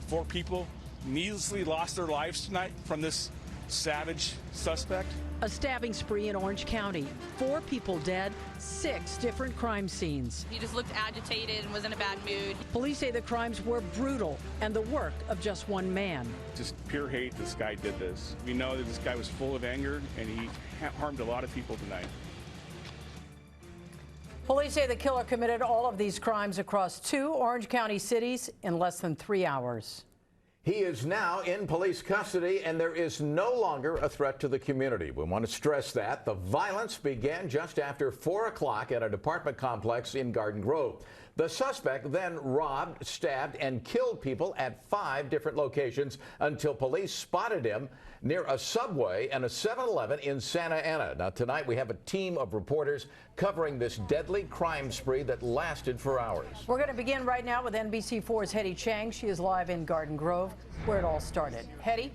4 people needlessly lost their lives tonight from this savage suspect. A stabbing spree in Orange County. 4 people dead, 6 different crime scenes. He just looked agitated and was in a bad mood. Police say the crimes were brutal and the work of just one man. Just pure hate this guy did this. We know that this guy was full of anger and he harmed a lot of people tonight. Police say the killer committed all of these crimes across 2 Orange County cities in less than 3 hours. He is now in police custody, and there is no longer a threat to the community. We want to stress that. The violence began just after 4 o'clock at an apartment complex in Garden Grove. The suspect then robbed, stabbed, and killed people at 5 different locations until police spotted him near a Subway and a 7-Eleven in Santa Ana. Now, tonight we have a team of reporters covering this deadly crime spree that lasted for hours. We're going to begin right now with NBC4's Hetty Chang. She is live in Garden Grove, where it all started. Hetty?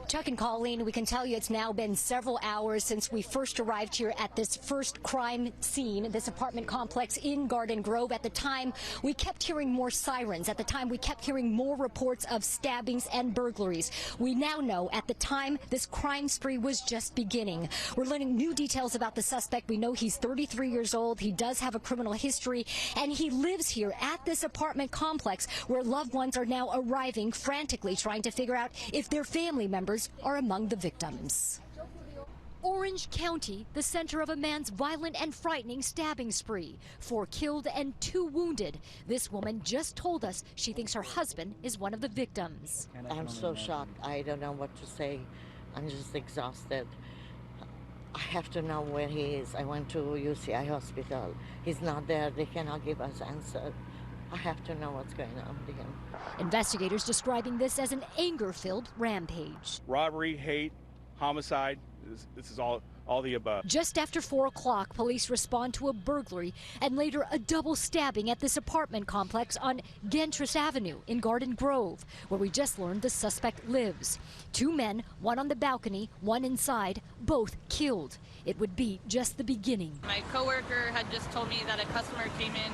Chuck and Colleen, we can tell you it's now been several hours since we first arrived here at this first crime scene, this apartment complex in Garden Grove. At the time, we kept hearing more sirens. At the time, we kept hearing more reports of stabbings and burglaries. We now know at the time this crime spree was just beginning. We're learning new details about the suspect. We know he's 33 years old. He does have a criminal history, and he lives here at this apartment complex where loved ones are now arriving, frantically trying to figure out if their family members are among the victims. Orange County, the center of a man's violent and frightening stabbing spree. 4 killed and 2 wounded. This woman just told us she thinks her husband is one of the victims. I'm so shocked. I don't know what to say. I'm just exhausted. I have to know where he is. I went to UCI hospital. He's not there. They cannot give us answer. I have to know what's going on with him. Investigators describing this as an anger-filled rampage. Robbery, hate, homicide, this is all the above. Just after 4 o'clock, police respond to a burglary and later a double stabbing at this apartment complex on Gentris Avenue in Garden Grove, where we just learned the suspect lives. 2 men, one on the balcony, one inside, both killed. It would be just the beginning. My coworker had just told me that a customer came in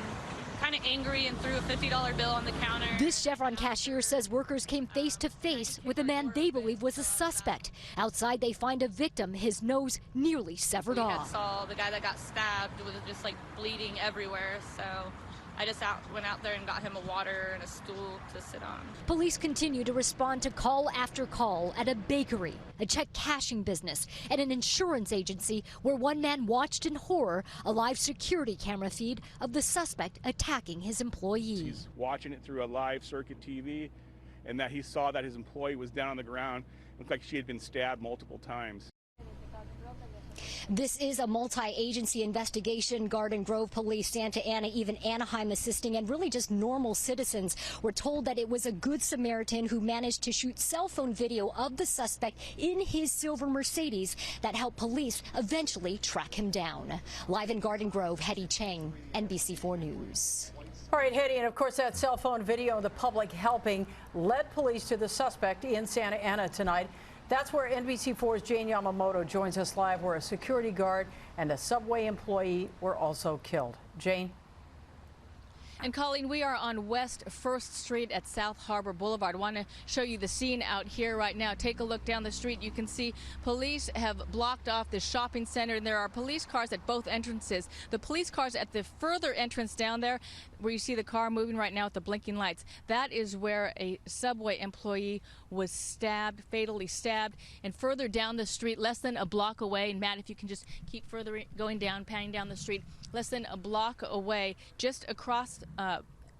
kind of angry and threw a $50 bill on the counter. This Chevron cashier says workers came face to face with a man they believe was a suspect. Outside, they find a victim, his nose nearly severed off. We saw the guy that got stabbed was just like bleeding everywhere, so I just went out there and got him a water and a stool to sit on. Police continue to respond to call after call at a bakery, a check cashing business, and an insurance agency where one man watched in horror a live security camera feed of the suspect attacking his employee. He's watching it through a live circuit TV, and that he saw that his employee was down on the ground. It looked like she had been stabbed multiple times. This is a multi-agency investigation. Garden Grove Police, Santa Ana, even Anaheim assisting, and really just normal citizens were told that it was a Good Samaritan who managed to shoot cell phone video of the suspect in his silver Mercedes that helped police eventually track him down. Live in Garden Grove, Hetty Chang, NBC4 News. All right, Hetty, and of course that cell phone video of the public helping led police to the suspect in Santa Ana tonight. That's where NBC4's Jane Yamamoto joins us live, where a security guard and a Subway employee were also killed. Jane? And Colleen, we are on West 1st Street at South Harbor Boulevard. I want to show you the scene out here right now. Take a look down the street. You can see police have blocked off the shopping center, and there are police cars at both entrances. The police cars at the further entrance down there, where you see the car moving right now with the blinking lights, that is where a Subway employee was stabbed, fatally stabbed. And further down the street, less than a block away, and Matt, if you can just keep further going down, panning down the street, less than a block away, just across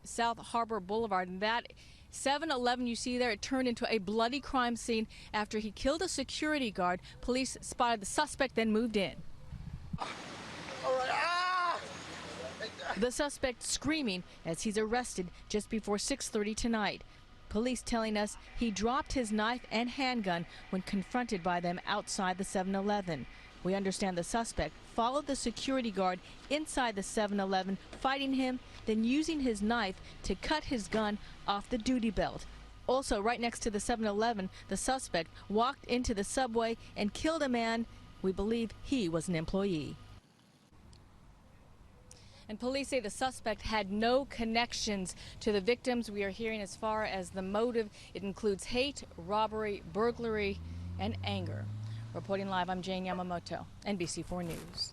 South Harbor Boulevard, and that 7-Eleven you see there, it turned into a bloody crime scene after he killed a security guard. Police spotted the suspect, then moved in. The suspect screaming as he's arrested just before 6:30 tonight. Police telling us he dropped his knife and handgun when confronted by them outside the 7-Eleven. We understand the suspect followed the security guard inside the 7-Eleven, fighting him, then using his knife to cut his gun off the duty belt. Also, right next to the 7-Eleven, the suspect walked into the Subway and killed a man. We believe he was an employee. And police say the suspect had no connections to the victims. We are hearing as far as the motive, it includes hate, robbery, burglary, and anger. Reporting live, I'm Jane Yamamoto, NBC4 News.